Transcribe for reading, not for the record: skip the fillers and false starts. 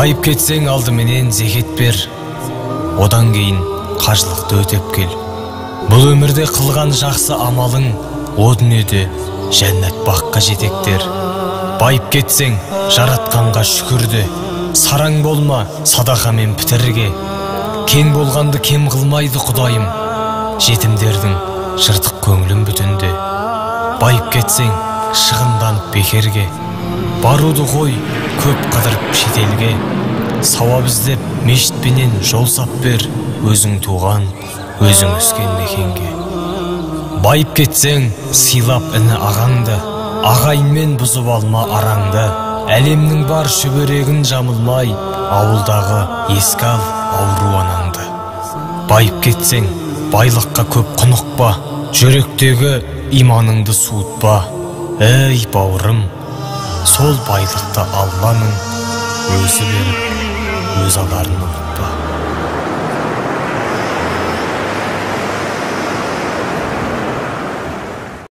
Байып кетсең алдыменен зекет бер, одан кейін қажылықты өтеп кел. Бұл өмірде қылған жақсы амалың о дүниеде жәннат баққа жетектер. Байып кетсең жаратқанға шүкірді, сараң болма садақамен пітірге. Кең болғанды кем қылмайды Құдайым, жетімдердің жыртық көңілін бүтінді. Байып кетсең шығынданып бекерге, баруды қой көп қыдырып шетелге. Сауап іздеп мешітпенен жол сап бер, өзің туған, өзің өскен мекенге. Байып кетсең сыйлап іні ағаңды, ағайынмен бұзып алма араңды. Әлемнің бар шөберегін жамылмай, ауылдағы еске ал ауру анаңды. Байып кетсең байлыққа көп құнықпа, жүректегі иманыңды суытпа. Ей бауырым, сол байлықты Алланың өзі беріп, өз аларын ұмытпа.